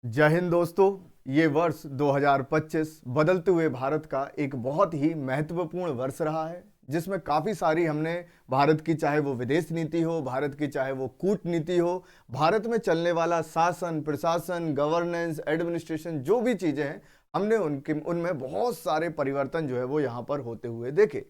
जय हिंद दोस्तों। ये वर्ष 2025 बदलते हुए भारत का एक बहुत ही महत्वपूर्ण वर्ष रहा है, जिसमें काफ़ी सारी हमने भारत की, चाहे वो विदेश नीति हो, भारत की चाहे वो कूटनीति हो, भारत में चलने वाला शासन, प्रशासन, गवर्नेंस, एडमिनिस्ट्रेशन, जो भी चीज़ें हैं, हमने उनमें बहुत सारे परिवर्तन जो है वो यहाँ पर होते हुए देखे।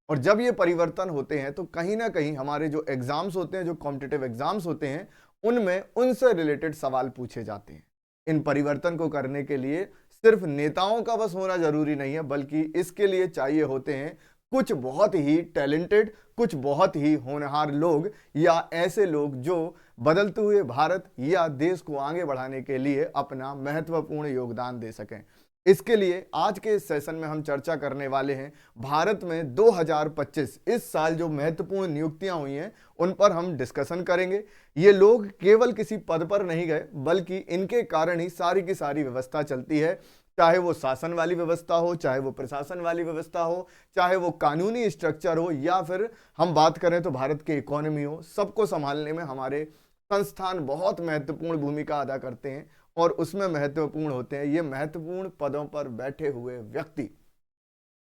और जब ये परिवर्तन होते हैं तो कहीं ना कहीं हमारे जो एग्जाम्स होते हैं, जो कॉम्पिटिटिव एग्जाम्स होते हैं, उनमें उनसे रिलेटेड सवाल पूछे जाते हैं। इन परिवर्तन को करने के लिए सिर्फ नेताओं का बस होना जरूरी नहीं है, बल्कि इसके लिए चाहिए होते हैं कुछ बहुत ही टैलेंटेड, कुछ बहुत ही होनहार लोग, या ऐसे लोग जो बदलते हुए भारत या देश को आगे बढ़ाने के लिए अपना महत्वपूर्ण योगदान दे सकें। इसके लिए आज के इस सेशन में हम चर्चा करने वाले हैं भारत में 2025 इस साल जो महत्वपूर्ण नियुक्तियां हुई हैं उन पर हम डिस्कशन करेंगे। ये लोग केवल किसी पद पर नहीं गए, बल्कि इनके कारण ही सारी की सारी व्यवस्था चलती है, चाहे वो शासन वाली व्यवस्था हो, चाहे वो प्रशासन वाली व्यवस्था हो, चाहे वो कानूनी स्ट्रक्चर हो, या फिर हम बात करें तो भारत की इकोनॉमी हो। सबको संभालने में हमारे संस्थान बहुत महत्वपूर्ण भूमिका अदा करते हैं, और उसमें महत्वपूर्ण होते हैं ये महत्वपूर्ण पदों पर बैठे हुए व्यक्ति।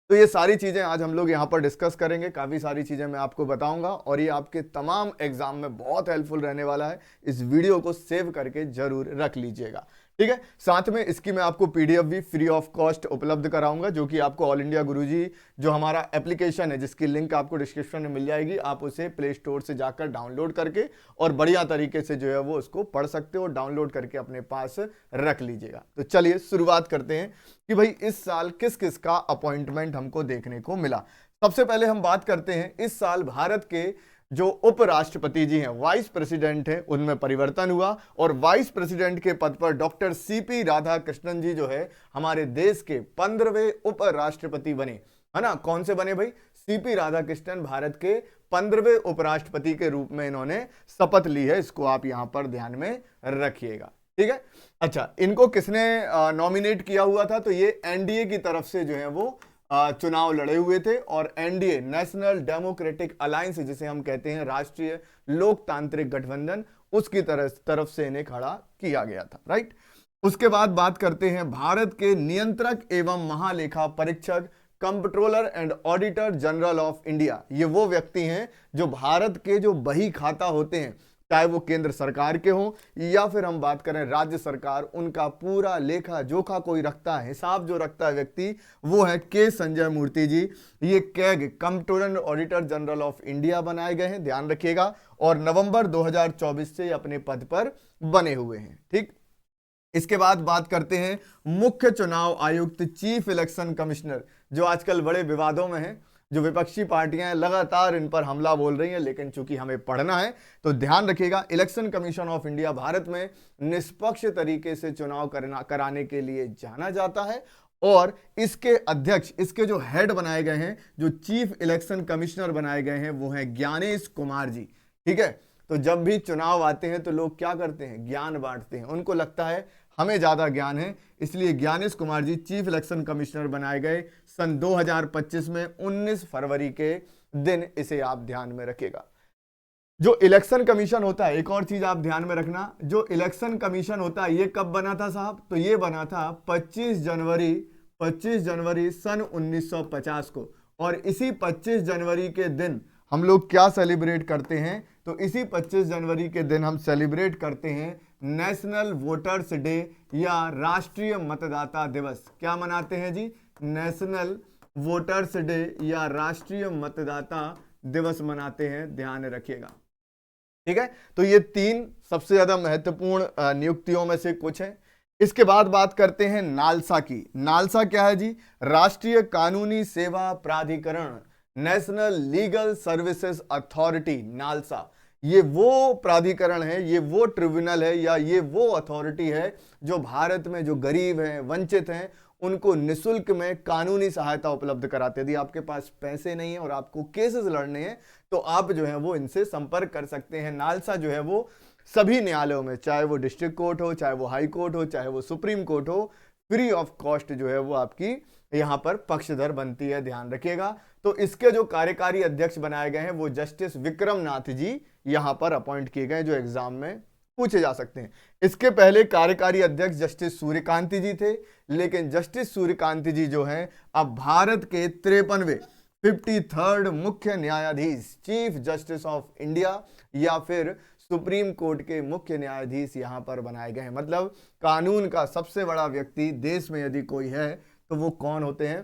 तो ये सारी चीजें आज हम लोग यहाँ पर डिस्कस करेंगे, काफी सारी चीजें मैं आपको बताऊंगा, और ये आपके तमाम एग्जाम में बहुत हेल्पफुल रहने वाला है। इस वीडियो को सेव करके जरूर रख लीजिएगा, ठीक है। साथ में इसकी मैं आपको पीडीएफ भी फ्री ऑफ कॉस्ट उपलब्ध कराऊंगा, जो कि आपको ऑल इंडिया गुरुजी जो हमारा एप्लीकेशन है, जिसकी लिंक आपको डिस्क्रिप्शन में मिल जाएगी, आप उसे प्ले स्टोर से जाकर डाउनलोड करके और बढ़िया तरीके से जो है वो उसको पढ़ सकते हो, डाउनलोड करके अपने पास रख लीजिएगा। तो चलिए शुरुआत करते हैं कि भाई इस साल किस किस का अपॉइंटमेंट हमको देखने को मिला। सबसे पहले हम बात करते हैं इस साल भारत के जो उपराष्ट्रपति जी हैं, वाइस प्रेसिडेंट हैं, उनमें परिवर्तन हुआ, और वाइस प्रेसिडेंट के पद पर डॉक्टर सीपी राधाकृष्णन जी जो है हमारे देश के 15वें उपराष्ट्रपति बने, है ना। कौन से बने भाई? सीपी राधाकृष्णन भारत के 15वें उपराष्ट्रपति के रूप में इन्होंने शपथ ली है। इसको आप यहां पर ध्यान में रखिएगा, ठीक है। अच्छा, इनको किसने नॉमिनेट किया हुआ था? तो ये एनडीए की तरफ से जो है वो चुनाव लड़े हुए थे, और एनडीए, नेशनल डेमोक्रेटिक अलायंस, जिसे हम कहते हैं राष्ट्रीय लोकतांत्रिक गठबंधन, उसकी तरफ से इन्हें खड़ा किया गया था, राइट। उसके बाद बात करते हैं भारत के नियंत्रक एवं महालेखा परीक्षक, comptroller and auditor general of India. ये वो व्यक्ति हैं जो भारत के जो बही खाता होते हैं, चाहे वो केंद्र सरकार के हों या फिर हम बात करें राज्य सरकार, उनका पूरा लेखा जोखा कोई रखता है, हिसाब जो रखता है व्यक्ति, वो है के संजय मूर्ति जी। ये CAG, comptroller auditor general of India बनाए गए हैं, ध्यान रखिएगा, और नवंबर 2024 से अपने पद पर बने हुए हैं, ठीक। इसके बाद बात करते हैं मुख्य चुनाव आयुक्त, चीफ इलेक्शन कमिश्नर, जो आजकल बड़े विवादों में है। जो विपक्षी पार्टियां हैं लगातार इन पर हमला बोल रही हैं, लेकिन चूंकि हमें पढ़ना है तो ध्यान रखिएगा, election commission of India Bharat में निष्पक्ष तरीके से चुनाव कराने के लिए जाना जाता है, और इसके अध्यक्ष, इसके जो हेड बनाए गए हैं, जो चीफ इलेक्शन कमिश्नर बनाए गए हैं, वो हैं ज्ञानेश कुमार जी, ठीक है। तो जब भी चुनाव आते हैं तो लोग क्या करते हैं? ज्ञान बांटते हैं। उनको लगता है हमें ज्यादा ज्ञान है, इसलिए Gyanesh Kumar ji chief election commissioner बनाए गए सन 2025 में 19 फरवरी के दिन। इसे आप ध्यान में रखिएगा। जो इलेक्शन कमीशन होता है, एक और चीज आप ध्यान में रखना, जो इलेक्शन कमीशन होता है ये कब बना था साहब? तो ये बना था 25 जनवरी सन 1950 को। और इसी 25 जनवरी के दिन हम लोग क्या सेलिब्रेट करते हैं? तो इसी 25 जनवरी के दिन हम सेलिब्रेट करते हैं नेशनल वोटर्स डे, या राष्ट्रीय मतदाता दिवस। क्या मनाते हैं जी? नेशनल वोटर्स डे या राष्ट्रीय मतदाता दिवस मनाते हैं, ध्यान रखिएगा, ठीक है। तो ये तीन सबसे ज्यादा महत्वपूर्ण नियुक्तियों में से कुछ हैं। इसके बाद बात करते हैं नालसा की। नालसा क्या है जी? राष्ट्रीय कानूनी सेवा प्राधिकरण, national legal services authority, NALSA. ये वो प्राधिकरण है, ये वो ट्रिब्यूनल है, या ये वो अथॉरिटी है जो भारत में जो गरीब हैं, वंचित हैं, उनको निशुल्क में कानूनी सहायता उपलब्ध कराते हैं। यदि आपके पास पैसे नहीं है और आपको केसेस लड़ने हैं तो आप जो है वो इनसे संपर्क कर सकते हैं। नालसा जो है वो सभी न्यायालयों में, चाहे वो डिस्ट्रिक्ट कोर्ट हो, चाहे वो हाई कोर्ट हो, चाहे वो सुप्रीम कोर्ट हो, फ्री ऑफ कॉस्ट जो है वो आपकी यहां पर पक्षधर बनती है, ध्यान रखिएगा। तो इसके जो कार्यकारी अध्यक्ष बनाए गए हैं वो जस्टिस विक्रम नाथ जी यहां पर अपॉइंट किए गए, जो एग्जाम में पूछे जा सकते हैं। इसके पहले कार्यकारी अध्यक्ष जस्टिस सूर्यकांति जी थे, लेकिन जस्टिस सूर्यकांति जी जो हैं अब भारत के 53वें 53rd मुख्य न्यायाधीश, चीफ जस्टिस ऑफ इंडिया या फिर सुप्रीम कोर्ट के मुख्य न्यायाधीश यहां पर बनाए गए हैं। मतलब कानून का सबसे बड़ा व्यक्ति देश में यदि कोई है तो वो कौन होते हैं?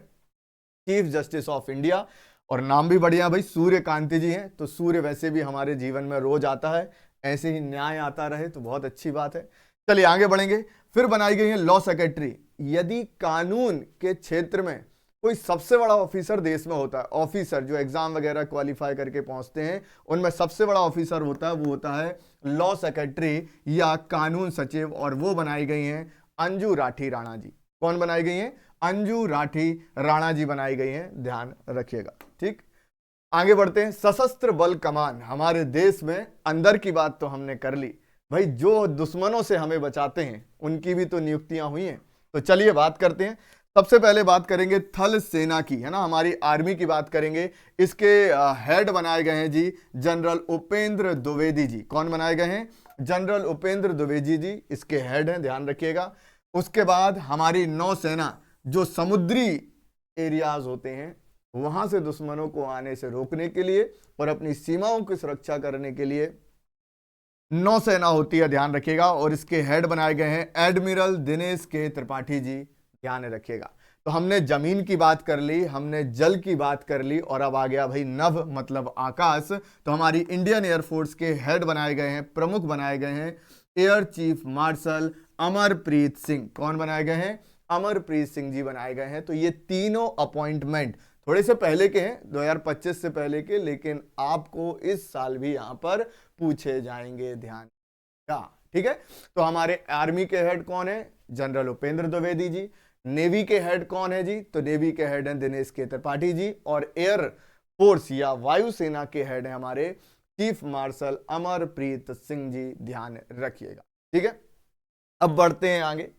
Chief justice of India. और नाम भी बढ़िया भाई, सूर्यकांति जी हैं। तो सूर्य वैसे भी हमारे जीवन में रोज आता है, ऐसे ही न्याय आता रहे तो बहुत अच्छी बात है। चलिए आगे बढ़ेंगे। फिर बनाई गई है लॉ सेक्रेटरी। यदि कानून के क्षेत्र में कोई सबसे बड़ा ऑफिसर देश में होता है, ऑफिसर जो एग्जाम वगैरह क्वालिफाई करके पहुंचते हैं, उनमें सबसे बड़ा ऑफिसर होता है, वो होता है लॉ सेक्रेटरी या कानून सचिव, और वो बनाई गई हैं अंजू राठी राणा जी। कौन बनाई गई हैं? अंजू राठी राणा जी बनाई गई हैं, ध्यान रखिएगा। ठीक, आगे बढ़ते हैं। सशस्त्र बल कमान। हमारे देश में अंदर की बात तो हमने कर ली भाई, जो दुश्मनों से हमें बचाते हैं उनकी भी तो नियुक्तियां हुई हैं। तो चलिए बात करते हैं। सबसे पहले बात करेंगे थल सेना की, है ना, हमारी आर्मी की बात करेंगे। इसके हेड बनाए गए हैं जी जनरल उपेंद्र द्विवेदी जी। कौन बनाए गए हैं? जनरल उपेंद्र द्विवेदी जी इसके हेड हैं, ध्यान रखिएगा। उसके बाद हमारी नौसेना, जो समुद्री एरियाज होते हैं वहां से दुश्मनों को आने से रोकने के लिए और अपनी सीमाओं की सुरक्षा करने के लिए नौसेना होती है, ध्यान रखिएगा। और इसके हेड बनाए गए हैं एडमिरल दिनेश के त्रिपाठी जी, ध्यान रखिएगा। तो हमने जमीन की बात कर ली, हमने जल की बात कर ली, और अब आ गया भाई नभ मतलब आकाश। तो हमारी इंडियन एयरफोर्स के हेड बनाए गए हैं, प्रमुख बनाए गए हैं air chief marshal Amarpreet Singh. कौन बनाए गए हैं? अमरप्रीत सिंह जी बनाए गए हैं। तो ये तीनों अपॉइंटमेंट थोड़े से पहले के हैं, 2025 से पहले के, लेकिन आपको इस साल भी यहां पर पूछे जाएंगे, ध्यान का। ठीक है, तो हमारे आर्मी के हेड कौन है? जनरल उपेंद्र द्विवेदी जी। नेवी के हेड कौन है जी? तो नेवी के हेड हैं दिनेश के त्रिपाठी जी। और एयर फोर्स या वायुसेना के हेड हैं हमारे चीफ मार्शल अमरप्रीत सिंह जी, ध्यान रखिएगा। ठीक है, अब बढ़ते हैं आगे।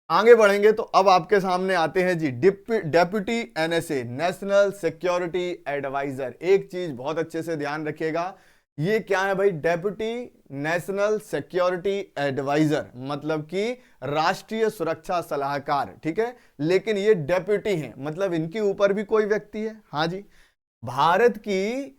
आगे बढ़ेंगे तो अब आपके सामने आते हैं जी deputy NSA, national security adviser. एक चीज बहुत अच्छे से ध्यान रखिएगा, ये क्या है भाई? डेप्यूटी नेशनल सिक्योरिटी एडवाइजर, मतलब कि राष्ट्रीय सुरक्षा सलाहकार। ठीक है, लेकिन ये डेप्यूटी हैं, मतलब इनके ऊपर भी कोई व्यक्ति है। हाँ जी, भारत की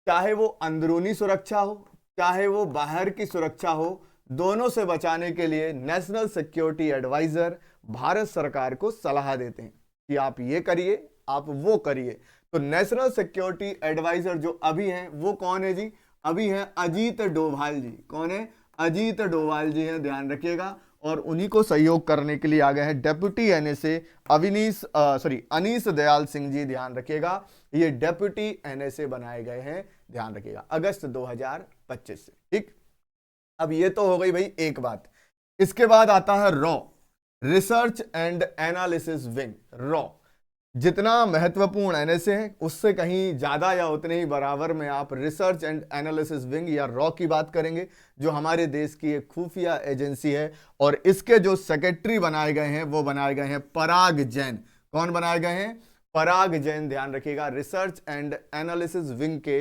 चाहे वो अंदरूनी सुरक्षा हो, चाहे वो बाहर की सुरक्षा हो, दोनों से बचाने के लिए नेशनल सिक्योरिटी एडवाइजर भारत सरकार को सलाह देते हैं कि आप ये करिए, आप वो करिए। तो नेशनल सिक्योरिटी एडवाइजर जो अभी हैं वो कौन है जी? अभी हैं अजीत डोभाल जी। कौन है? अजीत डोभाल जी हैं, ध्यान रखिएगा। और उन्हीं को सहयोग करने के लिए आ गए हैं डेप्यूटी एनएसए अनीस दयाल सिंह जी, ध्यान रखिएगा। ये डेप्यूटी एनएसए बनाए गए हैं, ध्यान रखिएगा, अगस्त 2025 से। ठीक, अब ये तो हो गई भाई एक बात। इसके बाद आता है raw, research and analysis wing. Raw जितना महत्वपूर्ण एनएसए है उससे कहीं ज्यादा या उतने ही बराबर में आप रिसर्च एंड एनालिसिस विंग या रॉ की बात करेंगे, जो हमारे देश की एक खुफिया एजेंसी है। और इसके जो सेक्रेटरी बनाए गए हैं वो बनाए गए हैं पराग जैन। कौन बनाए गए हैं? पराग जैन, ध्यान रखिएगा। रिसर्च एंड एनालिसिस विंग के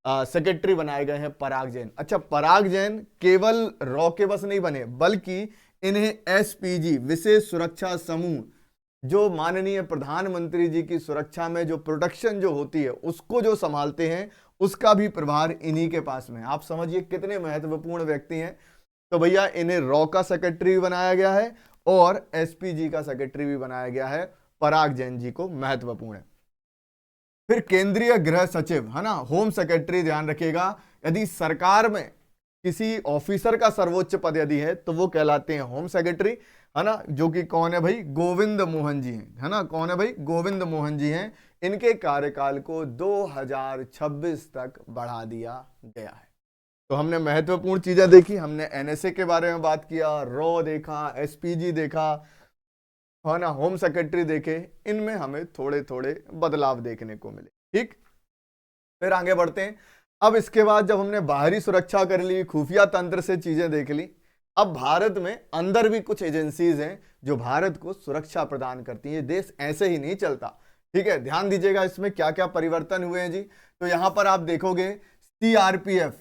सेक्रेटरी बनाए गए हैं पराग जैन। अच्छा, पराग जैन केवल रॉ के बस नहीं बने, बल्कि इन्हें एसपीजी विशेष सुरक्षा समूह, जो माननीय प्रधानमंत्री जी की सुरक्षा में जो प्रोटेक्शन जो होती है उसको जो संभालते हैं, उसका भी प्रभार इन्हीं के पास में। आप समझिए कितने महत्वपूर्ण व्यक्ति हैं। तो भैया इन्हें रॉ का सेक्रेटरी भी बनाया गया है और एसपीजी का सेक्रेटरी भी बनाया गया है। पराग जैन जी को महत्वपूर्ण है। फिर केंद्रीय गृह सचिव, है ना, होम सेक्रेटरी, ध्यान रखिएगा। यदि सरकार में किसी ऑफिसर का सर्वोच्च पद यदि है तो वो कहलाते हैं होम सेक्रेटरी, है ना, जो कि कौन है भाई? गोविंद मोहन जी हैं, है ना। कौन है भाई? गोविंद मोहन जी हैं। इनके कार्यकाल को 2026 तक बढ़ा दिया गया है। तो हमने महत्वपूर्ण चीजें देखी, हमने एनएसए के बारे में बात किया, रॉ देखा, एसपीजी देखा, है ना, होम सेक्रेटरी देखे। इनमें हमें थोड़े थोड़े बदलाव देखने को मिले। ठीक, फिर आगे बढ़ते हैं। अब इसके बाद जब हमने बाहरी सुरक्षा कर ली, खुफिया तंत्र से चीजें देख ली, अब भारत में अंदर भी कुछ एजेंसीज हैं जो भारत को सुरक्षा प्रदान करती हैं। देश ऐसे ही नहीं चलता। ठीक है, ध्यान दीजिएगा इसमें क्या क्या परिवर्तन हुए हैं जी। तो यहां पर आप देखोगे CRPF,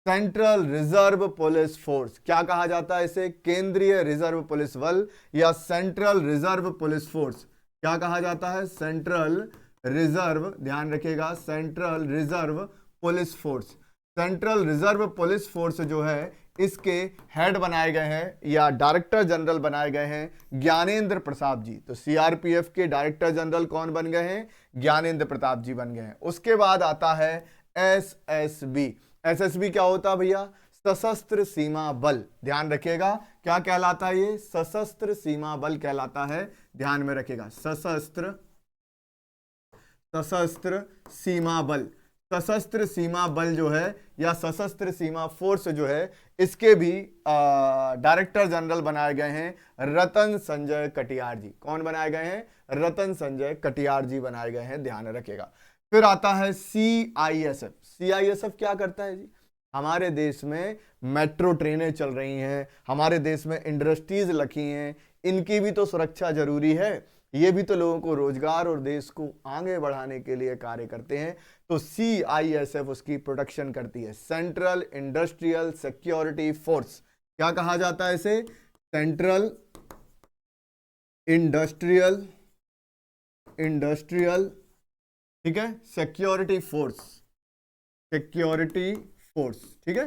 central reserve police force. क्या कहा जाता है इसे? केंद्रीय रिजर्व पुलिस बल या सेंट्रल रिजर्व पुलिस फोर्स। क्या कहा जाता है? सेंट्रल रिजर्व, ध्यान रखिएगा, central reserve police force. Central reserve police force जो है इसके हेड बनाए गए हैं या डायरेक्टर जनरल बनाए गए हैं ज्ञानेंद्र प्रसाद जी। तो सीआरपीएफ के डायरेक्टर जनरल कौन बन गए हैं? ज्ञानेंद्र प्रताप जी बन गए हैं। उसके बाद आता है एसएसबी। एसएसबी क्या होता है भैया? सशस्त्र सीमा बल। ध्यान रखिएगा, क्या कहलाता है ये? सशस्त्र सीमा बल कहलाता है, ध्यान में रखिएगा, सशस्त्र सीमा बल। सशस्त्र सीमा बल जो है या सशस्त्र सीमा फोर्स जो है इसके भी डायरेक्टर जनरल बनाए गए हैं रतन संजय कटियार जी। कौन बनाए गए हैं? रतन संजय कटियार जी बनाए गए हैं, ध्यान रखिएगा। फिर आता है सीआईएसएफ। सीआईएसएफ क्या करता है जी? हमारे देश में मेट्रो ट्रेनें चल रही हैं, हमारे देश में इंडस्ट्रीज लगी हैं, इनकी भी तो सुरक्षा जरूरी है। ये भी तो लोगों को रोजगार और देश को आगे बढ़ाने के लिए कार्य करते हैं। तो सीआईएसएफ उसकी प्रोटेक्शन करती है, सेंट्रल इंडस्ट्रियल सिक्योरिटी फोर्स। क्या कहा जाता है इसे? सेंट्रल इंडस्ट्रियल ठीक है, सिक्योरिटी फोर्स, ठीक है,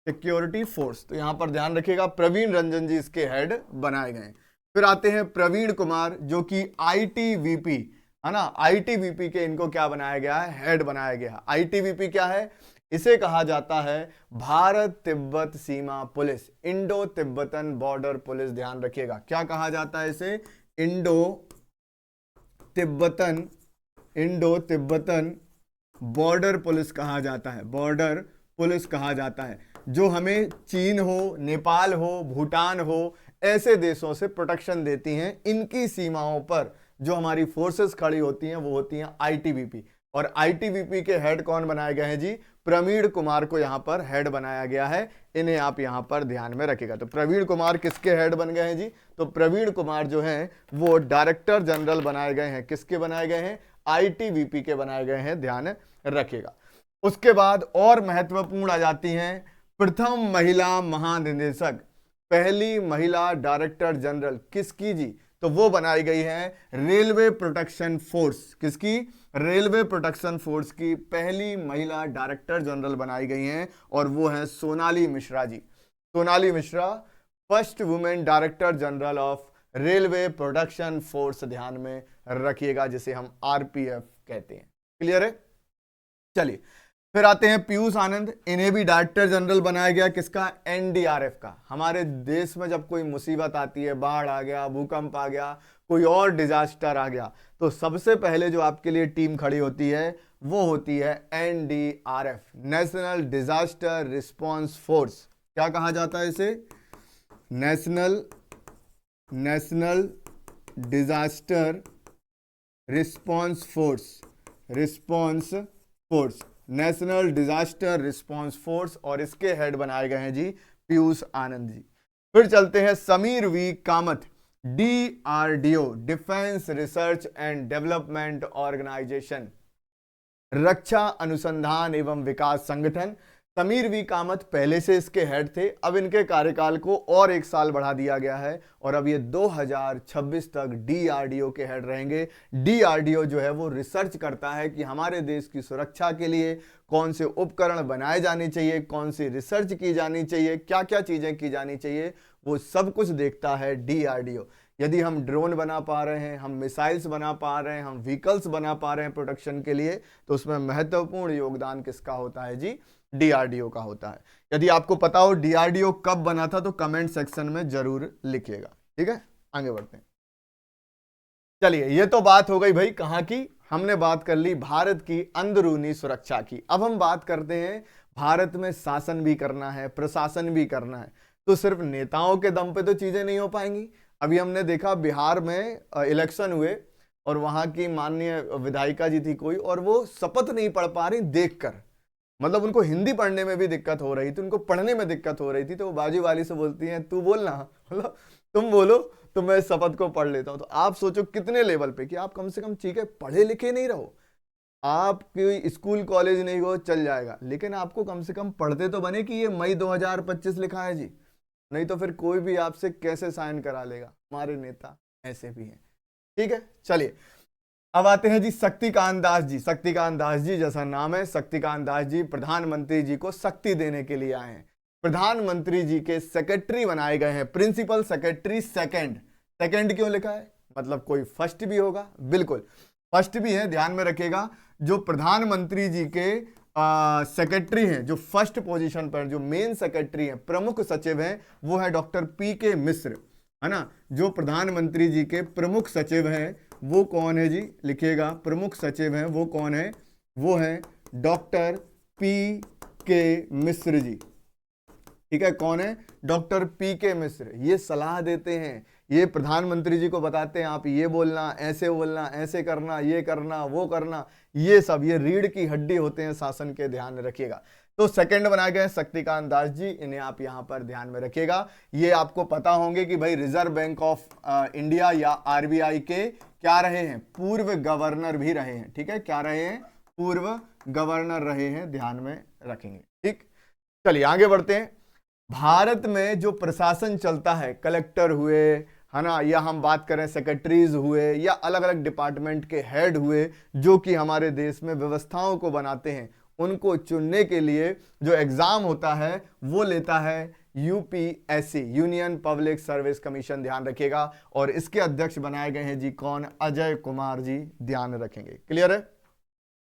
सिक्योरिटी फोर्स। तो यहां पर ध्यान रखिएगा, प्रवीण रंजन जी इसके हेड बनाए गए। फिर आते हैं प्रवीण कुमार जो कि आईटीबीपी है ना, आईटीबीपी के इनको क्या बनाया गया है? हेड बनाया गया। आईटीबीपी क्या है? इसे कहा जाता है भारत तिब्बत सीमा पुलिस, इंडो तिब्बतन बॉर्डर पुलिस। ध्यान रखिएगा, क्या कहा जाता है इसे? इंडो तिब्बतन बॉर्डर पुलिस कहा जाता है, बॉर्डर पुलिस कहा जाता है, जो हमें चीन हो, नेपाल हो, भूटान हो, ऐसे देशों से प्रोटेक्शन देती हैं। इनकी सीमाओं पर जो हमारी फोर्सेस खड़ी होती हैं वो होती हैं आईटीबीपी। और आईटीबीपी के हेड कौन बनाए गए हैं जी? प्रवीण कुमार को यहां पर हेड बनाया गया है। इन्हें आप यहां पर ध्यान में रखिएगा। तो प्रवीण कुमार किसके हेड बन गए हैं जी? तो प्रवीण कुमार जो हैं वो डायरेक्टर जनरल बनाए गए हैं। किसके बनाए गए हैं? आईटीबीपी के बनाए गए हैं, ध्यान रखिएगा। उसके बाद और महत्वपूर्ण आ जाती हैं प्रथम महिला महानिदेशक, पहली महिला डायरेक्टर जनरल किसकी जी? तो वो बनाई गई है रेलवे प्रोटेक्शन फोर्स। किसकी? रेलवे प्रोटेक्शन फोर्स की पहली महिला डायरेक्टर जनरल बनाई गई हैं और वो है Sonali Mishra ji. Sonali Mishra first women director general of railway protection force, ध्यान में रखिएगा, जिसे हम आरपीएफ कहते हैं। क्लियर है? चलिए फिर आते हैं पीयूष आनंद। इन्हें भी डायरेक्टर जनरल बनाया गया। किसका? एनडीआरएफ का। हमारे देश में जब कोई मुसीबत आती है, बाढ़ आ गया, भूकंप आ गया, कोई और डिजास्टर आ गया, तो सबसे पहले जो आपके लिए टीम खड़ी होती है वो होती है NDRF, national disaster response force. क्या कहा जाता है इसे? National disaster response force, national disaster response force. और इसके हेड बनाए गए हैं जी पीयूष आनंद जी। फिर चलते हैं Sameer V Kamat, DRDO, defence research and development organisation, रक्षा अनुसंधान एवं विकास संगठन। समीर वी कामत पहले से इसके हेड थे, अब इनके कार्यकाल को और 1 साल बढ़ा दिया गया है और अब ये 2026 तक डीआरडीओ के हेड रहेंगे। डीआरडीओ जो है वो रिसर्च करता है कि हमारे देश की सुरक्षा के लिए कौन से उपकरण बनाए जाने चाहिए, कौन सी रिसर्च की जानी चाहिए, क्या क्या चीजें की जानी चाहिए, वो सब कुछ देखता है डीआरडीओ। यदि हम ड्रोन बना पा रहे हैं, हम मिसाइल्स बना पा रहे हैं, हम व्हीकल्स बना पा रहे हैं प्रोटेक्शन के लिए, तो उसमें महत्वपूर्ण योगदान किसका होता है जी? डीआरडीओ का होता है। यदि आपको पता हो डीआरडीओ कब बना था तो कमेंट सेक्शन में जरूर लिखिएगा। ठीक है, आगे बढ़ते हैं। चलिए, ये तो बात हो गई भाई कहां की? हमने बात कर ली भारत की अंदरूनी सुरक्षा की। अब हम बात करते हैं भारत में शासन भी करना है, प्रशासन भी करना है, तो सिर्फ नेताओं के दम पे तो चीजें नहीं हो पाएंगी। अभी हमने देखा बिहार में इलेक्शन हुए और वहां की माननीय विधायिका जी थी कोई, और वो शपथ नहीं पढ़ पा रही देखकर, मतलब उनको हिंदी पढ़ने में भी दिक्कत हो रही थी, उनको पढ़ने में दिक्कत हो रही थी, तो वो बाजू वाली से बोलती हैं तू बोलना, मतलब तुम बोलो तो मैं शपथ को पढ़ लेता हूं। तो आप सोचो कितने लेवल पे कि आप कम से कम ठीक है पढ़े लिखे नहीं रहो, आप कोई स्कूल कॉलेज नहीं हो चल जाएगा, लेकिन आपको कम से कम पढ़ते तो बने कि ये मई 2025 लिखा है जी, नहीं तो फिर कोई भी आपसे कैसे साइन करा लेगा। हमारे नेता ऐसे भी हैं। ठीक है, चलिए अब आते हैं जी शक्तिकांत दास जी। शक्तिकांत दास जी जैसा नाम है, शक्तिकांत दास जी प्रधानमंत्री जी को शक्ति देने के लिए आए हैं। प्रधानमंत्री जी के सेक्रेटरी बनाए गए हैं, प्रिंसिपल सेक्रेटरी सेकंड। सेकंड क्यों लिखा है, मतलब कोई फर्स्ट भी होगा, बिल्कुल फर्स्ट भी है, ध्यान में रखिएगा। जो प्रधानमंत्री जी के सेक्रेटरी हैं, जो फर्स्ट पोजीशन पर जो मेन सेक्रेटरी हैं, प्रमुख सचिव हैं, वो है डॉक्टर पी.के. मिश्र, है ना। जो प्रधानमंत्री जी के प्रमुख सचिव हैं वो कौन है जी, लिखिएगा, प्रमुख सचिव हैं वो कौन है, वो है डॉक्टर पी.के. मिश्र जी। ठीक है, कौन है, डॉक्टर पी.के. मिश्र। ये सलाह देते हैं, ये प्रधानमंत्री जी को बताते हैं आप ये बोलना, ऐसे करना, ये करना, वो करना, ये सब ये रीढ़ की हड्डी होते हैं शासन के, ध्यान रखिएगा। तो सेकंड बनाए गए शक्तिकांत दास जी, इन्हें आप यहां पर ध्यान में रखिएगा। ये आपको पता होंगे कि भाई रिजर्व बैंक ऑफ इंडिया या आरबीआई के क्या रहे हैं, पूर्व गवर्नर भी रहे हैं। ठीक है, क्या रहे हैं, पूर्व गवर्नर रहे हैं, ध्यान में रखेंगे। ठीक, चलिए आगे बढ़ते हैं। भारत में जो प्रशासन चलता है, कलेक्टर हुए, है ना, या हम बात करें सेक्रेटरीज हुए, या अलग अलग डिपार्टमेंट के हेड हुए, जो कि हमारे देश में व्यवस्थाओं को बनाते हैं, उनको चुनने के लिए जो एग्जाम होता है वो लेता है UPSC, union public service commission, ध्यान रखिएगा। और इसके अध्यक्ष बनाए गए हैं जी कौन, अजय कुमार जी, ध्यान रखेंगे। क्लियर है,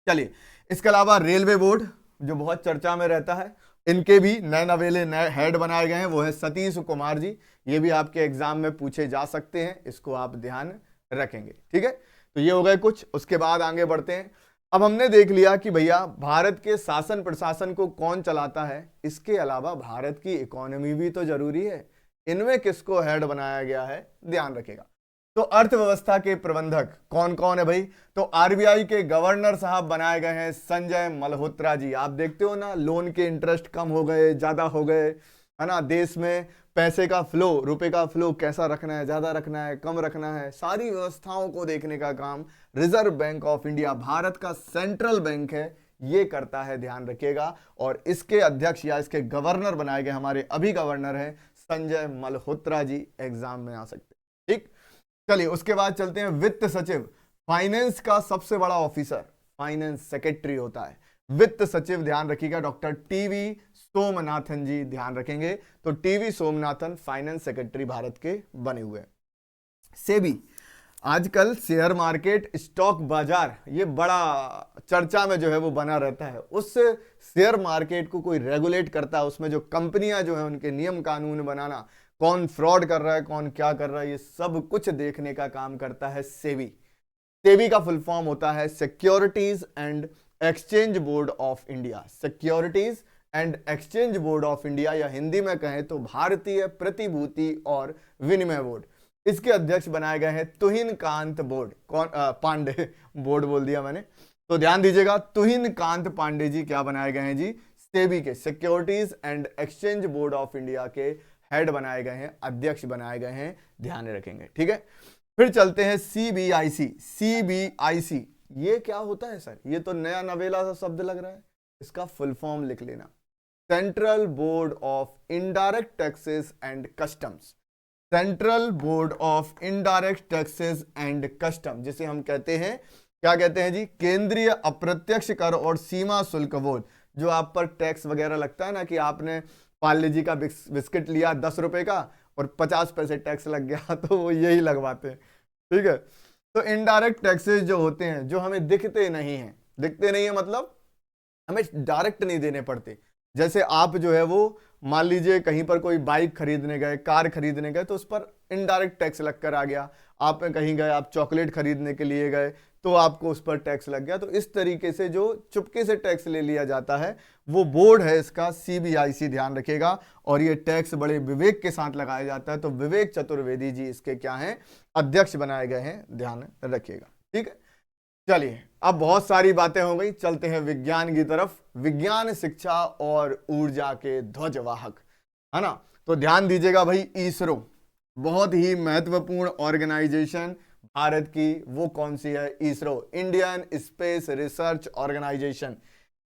चलिए इसके अलावा रेलवे बोर्ड जो बहुत चर्चा में रहता है, इनके भी नए नवेले नए हेड बनाए गए हैं, वो है सतीश कुमार जी। ये भी आपके एग्जाम में पूछे जा सकते हैं, इसको आप ध्यान रखेंगे। ठीक है, तो ये हो गए कुछ। उसके बाद आगे बढ़ते हैं। अब हमने देख लिया कि भैया भारत के शासन प्रशासन को कौन चलाता है, इसके अलावा भारत की इकोनॉमी भी तो जरूरी है। इनमें किसको हेड बनाया गया है, ध्यान रखेगा। तो अर्थव्यवस्था के प्रबंधक कौन कौन है भाई, तो आरबीआई के गवर्नर साहब बनाए गए हैं संजय मल्होत्रा जी। आप देखते हो ना, लोन के इंटरेस्ट कम हो गए, ज्यादा हो गए, है ना, देश में पैसे का फ्लो, रुपए का फ्लो कैसा रखना है, ज्यादा रखना है, कम रखना है, सारी व्यवस्थाओं को देखने का काम reserve bank of India, Bharat का सेंट्रल बैंक है, ये करता है, ध्यान रखिएगा। और इसके अध्यक्ष या इसके गवर्नर बनाए गए हमारे अभी गवर्नर हैं संजय मल्होत्रा जी, एग्जाम में आ सकते हैं। ठीक, चलिए उसके बाद चलते हैं वित्त सचिव। फाइनेंस का सबसे बड़ा ऑफिसर फाइनेंस सेक्रेटरी होता है, वित्त सचिव, ध्यान रखिएगा, डॉक्टर टीवी सोमनाथन जी, ध्यान रखेंगे। तो TV Somanathan finance secretary Bharat के बने हुए हैं। सेबी, आजकल शेयर मार्केट, स्टॉक बाजार, ये बड़ा चर्चा में जो है वो बना रहता है। उस शेयर मार्केट को कोई रेगुलेट करता है, उसमें जो कंपनियां जो है उनके नियम कानून बनाना, कौन फ्रॉड कर रहा है, कौन क्या कर रहा है, ये सब कुछ देखने का काम करता है सेबी। सेबी का फुल फॉर्म होता है securities and exchange board of India. Securities and exchange board of India, या हिंदी में कहें तो भारतीय प्रतिभूति और विनिमय बोर्ड। इसके अध्यक्ष बनाए गए हैं तुहिन कांत बोर्ड, कौन पांडे, बोर्ड बोल दिया मैंने, तो ध्यान दीजिएगा, तुहिन कांत पांडे जी क्या बनाए गए हैं जी, सेबी के securities and exchange board of India के हेड बनाए गए हैं, अध्यक्ष बनाए गए हैं, ध्यान रखेंगे। ठीक है, फिर चलते हैं सीबीआईसी। सीबीआईसी ये क्या होता है सर, ये तो नया नवेला सा शब्द लग रहा है, इसका फुल फॉर्म लिख लेना, central board of indirect taxes and customs. Central board of indirect taxes and custom, जिसे हम कहते हैं, क्या कहते हैं जी, केंद्रीय अप्रत्यक्ष कर और सीमा शुल्क बोर्ड। जो आप पर टैक्स वगैरह लगता है ना, कि आपने पार्ले जी का बिस्किट लिया 10 रुपए का और 50 पैसे टैक्स लग गया, तो वो यही लगवाते हैं। ठीक है, तो इनडायरेक्ट टैक्सेस जो होते हैं, जो हमें दिखते नहीं है, दिखते नहीं है मतलब हमें डायरेक्ट नहीं देने पड़ते। जैसे आप जो है वो मान लीजिए कहीं पर कोई बाइक खरीदने गए, कार खरीदने गए, तो उस पर इनडायरेक्ट टैक्स लग कर आ गया। आप कहीं गए, आप चॉकलेट खरीदने के लिए गए, तो आपको उस पर टैक्स लग गया। तो इस तरीके से जो चुपके से टैक्स ले लिया जाता है, वो बोर्ड है इसका सीबीआईसी, ध्यान रखिएगा। और ये टैक्स बड़े विवेक के साथ लगाया जाता है। तो विवेक चतुर्वेदी जी इसके क्या हैं, अध्यक्ष बनाए गए हैं, ध्यान रखिएगा। ठीक है, चलिए अब बहुत सारी बातें हो गई, चलते हैं विज्ञान की तरफ। विज्ञान, शिक्षा और ऊर्जा के ध्वजवाहक, है ना। तो ध्यान दीजिएगा भाई, इसरो बहुत ही महत्वपूर्ण ऑर्गेनाइजेशन, भारत की, वो कौन सी है? ISRO, Indian space research organisation.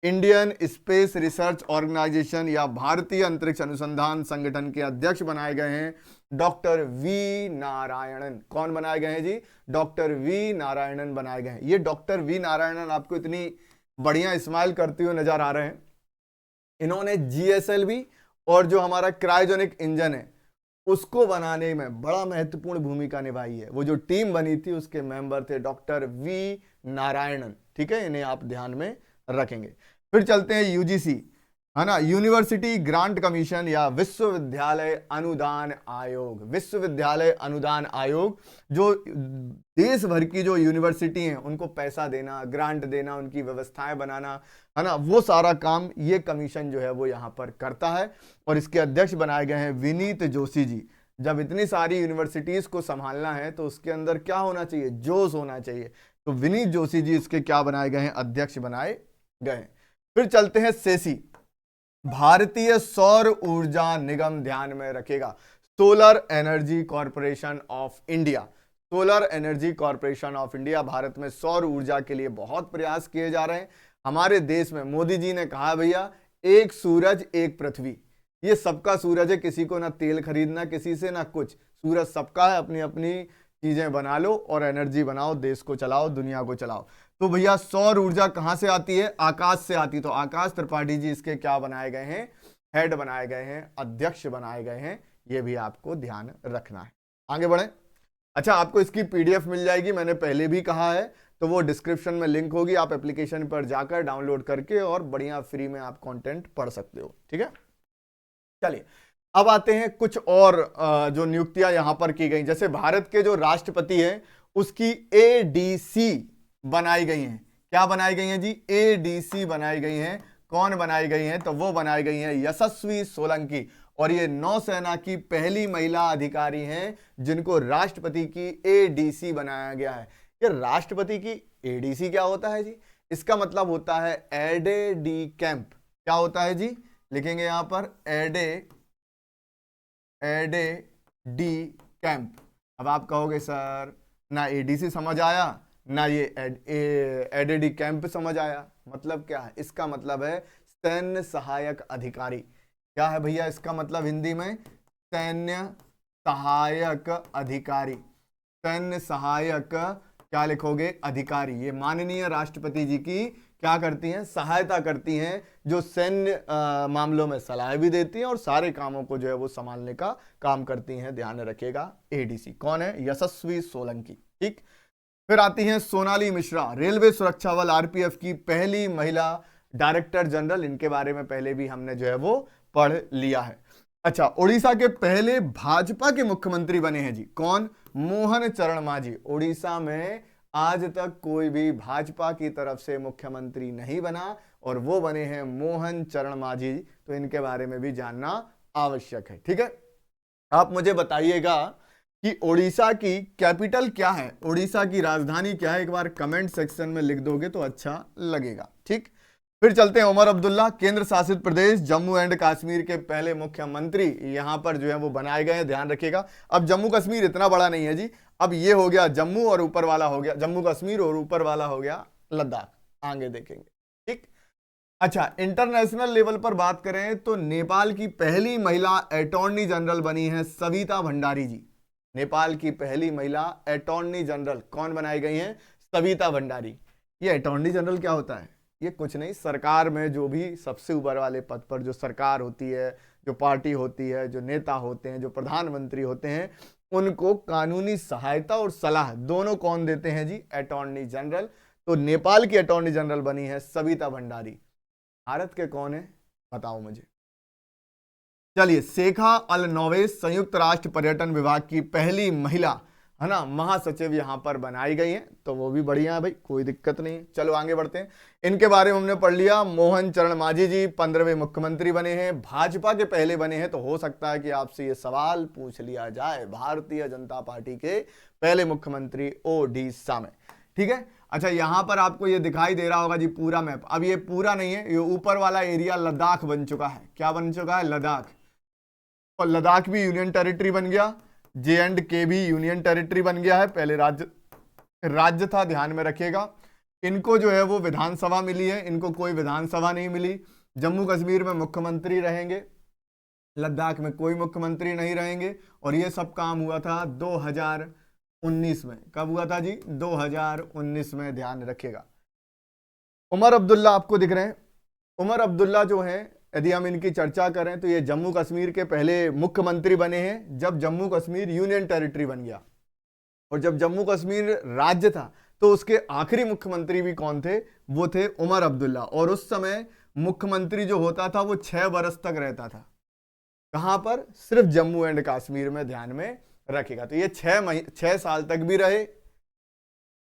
Indian space research organisation या भारतीय अंतरिक्ष अनुसंधान संगठन के अध्यक्ष बनाए गए हैं डॉक्टर वी नारायणन। कौन बनाए गए हैं जी? डॉक्टर वी नारायणन बनाए गए हैं। ये डॉक्टर वी नारायणन आपको इतनी बढ़िया स्माइल करते हुए नजर आ रहे हैं। इन्होंने जीएसएलवी और जो हमारा क्रायोजेनिक इंजन है उसको बनाने में बड़ा महत्वपूर्ण भूमिका निभाई है। वो जो टीम बनी थी उसके मेंबर थे डॉक्टर वी नारायणन। ठीक है, इन्हें आप ध्यान में रखेंगे। फिर चलते हैं यूजीसी, है ना, यूनिवर्सिटी ग्रांट कमीशन या विश्वविद्यालय अनुदान आयोग। विश्वविद्यालय अनुदान आयोग जो देश भर की जो यूनिवर्सिटी हैं उनको पैसा देना, ग्रांट देना, उनकी व्यवस्थाएं बनाना, है ना, वो सारा काम ये कमीशन जो है वो यहाँ पर करता है। और इसके अध्यक्ष बनाए गए हैं विनीत जोशी जी। जब इतनी सारी यूनिवर्सिटीज को संभालना है तो उसके अंदर क्या होना चाहिए? जोश होना चाहिए। तो विनीत जोशी जी इसके क्या बनाए गए हैं? अध्यक्ष बनाए गए हैं। फिर चलते हैं सेसी, भारतीय सौर ऊर्जा निगम ध्यान में रखेगा, solar energy corporation of India. Solar energy corporation of India, Bharat में सौर ऊर्जा के लिए बहुत प्रयास किए जा रहे हैं। हमारे देश में मोदी जी ने कहा भैया एक सूरज एक पृथ्वी, ये सबका सूरज है, किसी को ना तेल खरीदना किसी से ना कुछ, सूरज सबका है, अपनी अपनी चीजें बना लो और एनर्जी बनाओ, देश को चलाओ, दुनिया को चलाओ। तो भैया सौर ऊर्जा कहां से आती है? आकाश से आती है। तो आकाश त्रिपाठी जी इसके क्या बनाए गए हैं? हेड बनाए गए हैं, अध्यक्ष बनाए गए हैं। ये भी आपको ध्यान रखना है। आगे बढ़े। अच्छा, आपको इसकी पीडीएफ मिल जाएगी, मैंने पहले भी कहा है, तो वो डिस्क्रिप्शन में लिंक होगी, आप एप्लीकेशन पर जाकर डाउनलोड करके और बढ़िया फ्री में आप कंटेंट पढ़ सकते हो। ठीक है, चलिए अब आते हैं कुछ और जो नियुक्तियां यहां पर की गई। जैसे भारत के जो राष्ट्रपति हैं उसकी एडीसी बनाई गई हैं। क्या बनाई गई हैं जी? एडीसी बनाई गई हैं। कौन बनाई गई हैं? तो वो बनाई गई हैं यशस्वी सोलंकी, और ये नौसेना की पहली महिला अधिकारी हैं जिनको राष्ट्रपति की एडीसी बनाया गया है। ये राष्ट्रपति की एडीसी क्या होता है जी? इसका मतलब होता है एडे डी कैंप। क्या होता है जी? लिखेंगे यहां पर एडे डी कैंप। अब आप कहोगे सर ना एडीसी समझ आया ना ये एडे डी कैंप समझ आया, मतलब क्या है? इसका मतलब है सैन्य सहायक अधिकारी। क्या है भैया इसका मतलब हिंदी में? सैन्य सहायक अधिकारी। सैन्य सहायक क्या लिखोगे? अधिकारी। ये माननीय राष्ट्रपति जी की क्या करती हैं? सहायता करती हैं, जो सैन्य मामलों में सलाह भी देती हैं और सारे कामों को जो है वो संभालने का काम करती हैं। ध्यान रखिएगा, एडीसी कौन है? यशस्वी सोलंकी। ठीक, फिर आती हैं सोनाली मिश्रा, रेलवे सुरक्षा बल आरपीएफ की पहली महिला डायरेक्टर जनरल। इनके बारे में पहले भी हमने जो है वो पढ़ लिया है। अच्छा, उड़ीसा के पहले भाजपा के मुख्यमंत्री बने हैं जी। कौन? मोहन चरण मांझी। उड़ीसा में आज तक कोई भी भाजपा की तरफ से मुख्यमंत्री नहीं बना और वो बने हैं मोहन चरण मांझी। तो इनके बारे में भी जानना आवश्यक है। ठीक है, आप मुझे बताइएगा कि उड़ीसा की कैपिटल क्या है, उड़ीसा की राजधानी क्या है? एक बार कमेंट सेक्शन में लिख दोगे तो अच्छा लगेगा। ठीक, फिर चलते हैं उमर अब्दुल्ला, केंद्र शासित प्रदेश जम्मू एंड कश्मीर के पहले मुख्यमंत्री यहां पर जो है वो बनाए गए हैं। ध्यान रखिएगा, अब जम्मू कश्मीर इतना बड़ा नहीं है जी, अब ये हो गया जम्मू और ऊपर वाला हो गया जम्मू कश्मीर और ऊपर वाला हो गया लद्दाख। आगे देखेंगे। ठीक, अच्छा, इंटरनेशनल लेवल पर बात करें तो नेपाल की पहली महिला अटॉर्नी जनरल बनी है सविता भंडारी जी। नेपाल की पहली महिला अटॉर्नी जनरल कौन बनाई गई हैं? सविता भंडारी। ये अटॉर्नी जनरल क्या होता है? ये कुछ नहीं, सरकार में जो भी सबसे ऊपर वाले पद पर जो सरकार होती है, जो पार्टी होती है, जो नेता होते हैं, जो प्रधानमंत्री होते हैं, उनको कानूनी सहायता और सलाह दोनों कौन देते हैं जी? Attorney general. तो नेपाल की अटॉर्नी जनरल बनी है सविता भंडारी। भारत के कौन है बताओ मुझे? चलिए, शेखा अल नोवेस संयुक्त राष्ट्र पर्यटन विभाग की पहली महिला, है ना, महासचिव यहां पर बनाई गई है। तो वो भी बढ़िया है भाई, कोई दिक्कत नहीं है। चलो आगे बढ़ते हैं। इनके बारे में हमने पढ़ लिया। मोहन चरण मांझी जी 15वें मुख्यमंत्री बने हैं, भाजपा के पहले बने हैं। तो हो सकता है कि आपसे ये सवाल पूछ लिया जाए, भारतीय जनता पार्टी के पहले मुख्यमंत्री ओडिशा में। ठीक है, अच्छा, यहां पर आपको ये दिखाई दे रहा होगा जी पूरा मैप। अब ये पूरा नहीं है, ये ऊपर वाला एरिया लद्दाख बन चुका है। क्या बन चुका है? लद्दाख। और लद्दाख भी यूनियन टेरिटरी बन गया, जे एंड के भी यूनियन टेरिटरी बन गया है। पहले राज्य था, ध्यान में रखिएगा। इनको जो है वो विधानसभा मिली है, इनको कोई विधानसभा नहीं मिली। जम्मू कश्मीर में मुख्यमंत्री रहेंगे, लद्दाख में कोई मुख्यमंत्री नहीं रहेंगे। और ये सब काम हुआ था 2019 में। कब हुआ था जी? 2019 में, ध्यान रखिएगा। उमर अब्दुल्ला आपको दिख रहे हैं। उमर अब्दुल्ला जो हैं, यदि हम इनकी चर्चा करें तो ये जम्मू कश्मीर के पहले मुख्यमंत्री बने हैं जब जम्मू कश्मीर यूनियन टेरिटरी बन गया। और जब जम्मू कश्मीर राज्य था तो उसके आखिरी मुख्यमंत्री भी कौन थे? वो थे उमर अब्दुल्ला। और उस समय मुख्यमंत्री जो होता था वो 6 बरस तक रहता था। कहां पर? सिर्फ जम्मू एंड कश्मीर में, ध्यान में रखेगा। तो ये 6 साल तक भी रहे।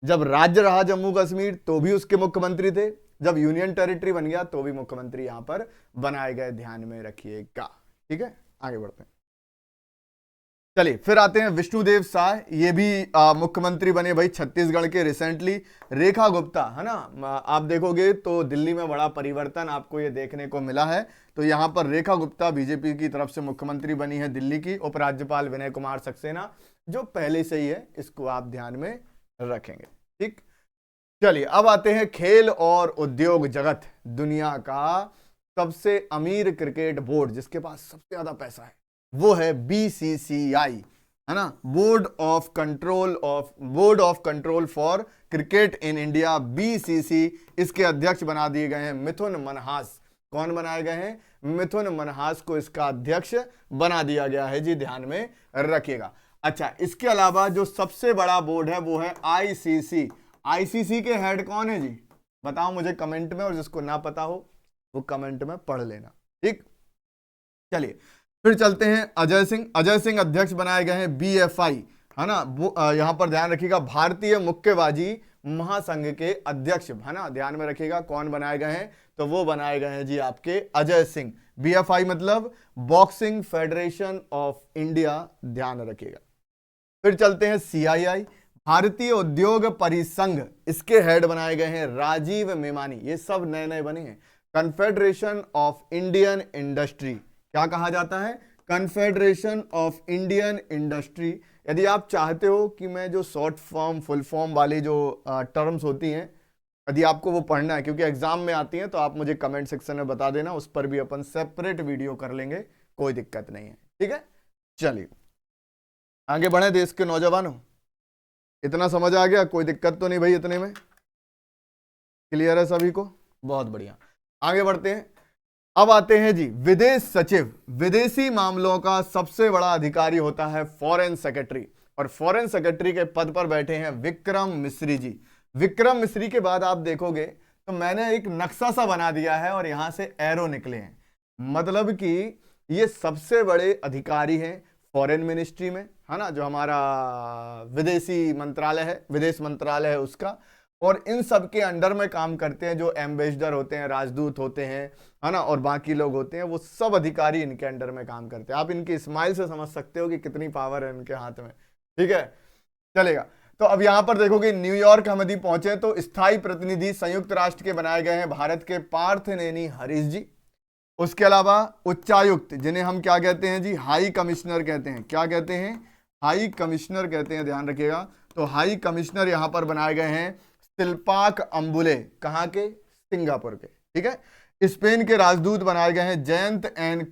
जब राज्य रहा जम्मू कश्मीर तो भी उसके मुख्यमंत्री थे, जब यूनियन टेरिटरी बन गया तो भी मुख्यमंत्री यहां पर बनाए गए, ध्यान में रखिएगा। ठीक है, आगे बढ़ते हैं। चलिए फिर आते हैं विष्णुदेव साय। ये भी मुख्यमंत्री बने भाई छत्तीसगढ़ के रिसेंटली। रेखा गुप्ता, है ना, आप देखोगे तो दिल्ली में बड़ा परिवर्तन आपको ये देखने को मिला है। तो यहाँ पर रेखा गुप्ता बीजेपी की तरफ से मुख्यमंत्री बनी है दिल्ली की। उपराज्यपाल विनय कुमार सक्सेना जो पहले से ही है, इसको आप ध्यान में रखेंगे। ठीक, चलिए अब आते हैं खेल और उद्योग जगत। दुनिया का सबसे अमीर क्रिकेट बोर्ड जिसके पास सबसे ज्यादा पैसा है वो है बीसीसीआई, है ना, board of control for cricket in India, BCC. इसके अध्यक्ष बना दिए गए हैं मिथुन मनहास। कौन बनाए गए हैं? मिथुन मनहास को इसका अध्यक्ष बना दिया गया है जी, ध्यान में रखिएगा। अच्छा, इसके अलावा जो सबसे बड़ा बोर्ड है वो है आईसीसी। आईसीसी के हेड कौन है जी? बताओ मुझे कमेंट में, और जिसको ना पता हो वो कमेंट में पढ़ लेना। ठीक, चलिए फिर चलते हैं अजय सिंह। अजय सिंह अध्यक्ष बनाए गए हैं बीएफआई, है ना। यहां पर ध्यान रखिएगा, भारतीय मुक्केबाजी महासंघ के अध्यक्ष, है ना, ध्यान में रखिएगा। कौन बनाए गए हैं? तो वो बनाए गए हैं जी आपके अजय सिंह। बीएफआई मतलब बॉक्सिंग फेडरेशन ऑफ इंडिया, ध्यान रखिएगा। फिर चलते हैं सीआईआई, भारतीय उद्योग परिसंघ। इसके हेड बनाए गए हैं राजीव मेमानी। ये सब नए नए बने हैं। कन्फेडरेशन ऑफ इंडियन इंडस्ट्री, क्या कहा जाता है? Confederation of Indian industry. यदि आप चाहते हो कि मैं जो शॉर्ट फॉर्म फुल फॉर्म वाली जो टर्म्स होती हैं, यदि आपको वो पढ़ना है क्योंकि एग्जाम में आती हैं, तो आप मुझे कमेंट सेक्शन में बता देना, उस पर भी अपन सेपरेट वीडियो कर लेंगे, कोई दिक्कत नहीं है। ठीक है, चलिए आगे बढ़े। देश के नौजवानों, इतना समझ आ गया? कोई दिक्कत तो नहीं भाई? इतने में क्लियर है सभी को? बहुत बढ़िया, आगे बढ़ते हैं। अब आते हैं जी विदेश सचिव। विदेशी मामलों का सबसे बड़ा अधिकारी होता है फॉरेन सेक्रेटरी, और फॉरेन सेक्रेटरी के पद पर बैठे हैं विक्रम मिस्री जी। विक्रम मिस्री के बाद आप देखोगे तो मैंने एक नक्शा सा बना दिया है और यहां से एरो निकले हैं, मतलब कि ये सबसे बड़े अधिकारी हैं फॉरेन मिनिस्ट्री में, है ना, जो हमारा विदेशी मंत्रालय है, विदेश मंत्रालय है उसका। और इन सब के अंडर में काम करते हैं जो एम्बेसडर होते हैं, राजदूत होते हैं, है ना, और बाकी लोग होते हैं, वो सब अधिकारी इनके अंडर में काम करते हैं। आप इनकी स्माइल से समझ सकते हो कि कितनी पावर है इनके हाथ में। ठीक है, चलेगा। तो अब यहां पर देखोगे न्यूयॉर्क हम यदि पहुंचे तो स्थायी प्रतिनिधि संयुक्त राष्ट्र के बनाए गए हैं भारत के पार्थनेनी हरीश जी। उसके अलावा उच्चायुक्त, जिन्हें हम क्या कहते हैं जी? हाई कमिश्नर कहते हैं। क्या कहते हैं? हाई कमिश्नर कहते हैं, ध्यान रखिएगा। तो हाई कमिश्नर यहां पर बनाए गए हैं शिल्पाक अंबुले। कहां के? सिंगापुर के। ठीक है। स्पेन के राजदूत बनाए गए हैं जयंत एन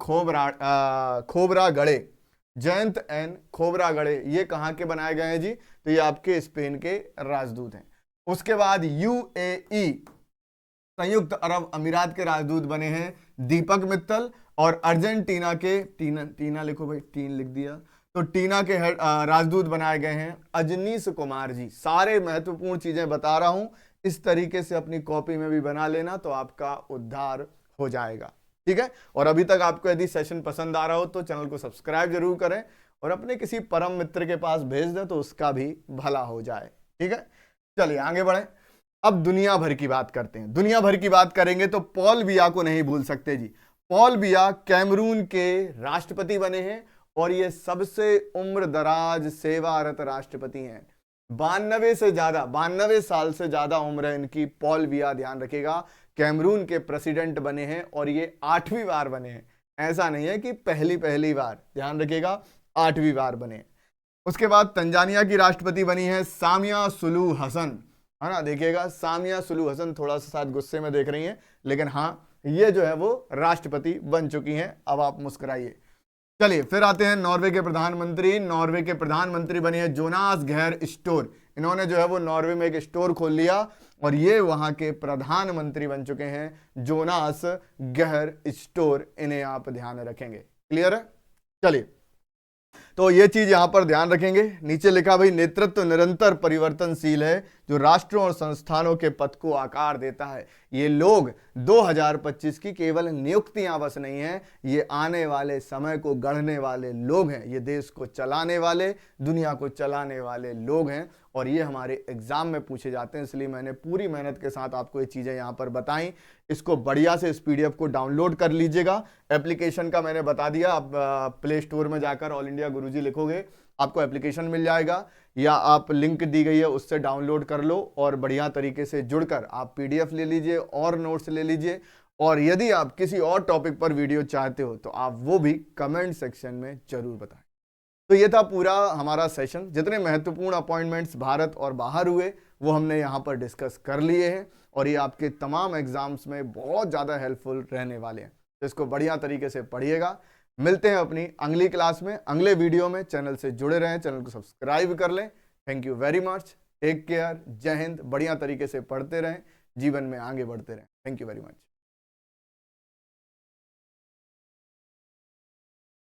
खोबरागड़े। जयंत एन खोबरागड़े, ये कहां के बनाए गए हैं जी? तो ये आपके स्पेन के राजदूत हैं। उसके बाद यूएई, संयुक्त अरब अमीरात के राजदूत बने हैं दीपक मित्तल, और अर्जेंटीना के टीना लिखो भाई, टीन लिख दिया, तो टीना के राजदूत बनाए गए हैं अजनीश कुमार जी। सारे महत्वपूर्ण चीजें बता रहा हूं, इस तरीके से अपनी कॉपी में भी बना लेना तो आपका उद्धार हो जाएगा। ठीक है, और अभी तक आपको यदि सेशन पसंद आ रहा हो तो चैनल को सब्सक्राइब जरूर करें और अपने किसी परम मित्र के पास भेज दें तो उसका भी भला हो जाए। ठीक है, चलिए आगे बढ़े। अब दुनिया भर की बात करते हैं। दुनिया भर की बात करेंगे तो पॉल बिया को नहीं भूल सकते जी। पॉल बिया कैमरून के राष्ट्रपति बने हैं और ये सबसे उम्र दराज सेवारत राष्ट्रपति हैं। 92 साल से ज्यादा उम्र है इनकी। पॉल बिया, ध्यान रखिएगा, कैमरून के प्रेसिडेंट बने हैं और ये 8वीं बार बने हैं। ऐसा नहीं है कि पहली बार, ध्यान रखिएगा 8वीं बार बने। उसके बाद तंजानिया की राष्ट्रपति बनी है सामिया सुलू हसन, है ना। देखिएगा सामिया सुलू हसन थोड़ा सा शायद गुस्से में देख रही हैं, लेकिन हाँ ये जो है वो राष्ट्रपति बन चुकी हैं। अब आप मुस्कुराइए। चलिए फिर आते हैं नॉर्वे के प्रधानमंत्री। नॉर्वे के प्रधानमंत्री बने हैं जोनास घेर स्टोर। इन्होंने जो है वो नॉर्वे में एक स्टोर खोल लिया और ये वहां के प्रधानमंत्री बन चुके हैं जोनास घेर स्टोर। इन्हें आप ध्यान में रखेंगे। क्लियर है? चलिए तो ये चीज यहां पर ध्यान रखेंगे। नीचे लिखा भाई नेतृत्व निरंतर परिवर्तनशील है जो राष्ट्रों और संस्थानों के पथ को आकार देता है। ये लोग 2025 की केवल नियुक्तियां बस नहीं है, ये आने वाले समय को गढ़ने वाले लोग हैं। ये देश को चलाने वाले, दुनिया को चलाने वाले लोग हैं और ये हमारे एग्जाम में पूछे जाते हैं। इसलिए मैंने पूरी मेहनत के साथ आपको ये चीजें यहां पर बताई। इसको बढ़िया से इस पीडीएफ को डाउनलोड कर लीजिएगा। एप्लीकेशन का मैंने बता दिया, आप प्ले स्टोर में जाकर ऑल इंडिया गुरुजी लिखोगे आपको एप्लीकेशन मिल जाएगा, या आप लिंक दी गई है उससे डाउनलोड कर लो और बढ़िया तरीके से जुड़कर आप पीडीएफ ले लीजिए और नोट्स ले लीजिए। और यदि आप किसी और टॉपिक पर वीडियो चाहते हो तो आप वो भी कमेंट सेक्शन में जरूर बताएं। तो ये था पूरा हमारा सेशन। जितने महत्वपूर्ण अपॉइंटमेंट्स भारत और बाहर हुए वो हमने यहाँ पर डिस्कस कर लिए हैं और ये आपके तमाम एग्जाम्स में बहुत ज़्यादा हेल्पफुल रहने वाले हैं। तो इसको बढ़िया तरीके से पढ़िएगा। मिलते हैं अपनी अगली क्लास में, अगले वीडियो में। चैनल से जुड़े रहें, चैनल को सब्सक्राइब कर लें। Thank you very much. Take care. जय हिंद। बढ़िया तरीके से पढ़ते रहें, जीवन में आगे बढ़ते रहें। Thank you very much.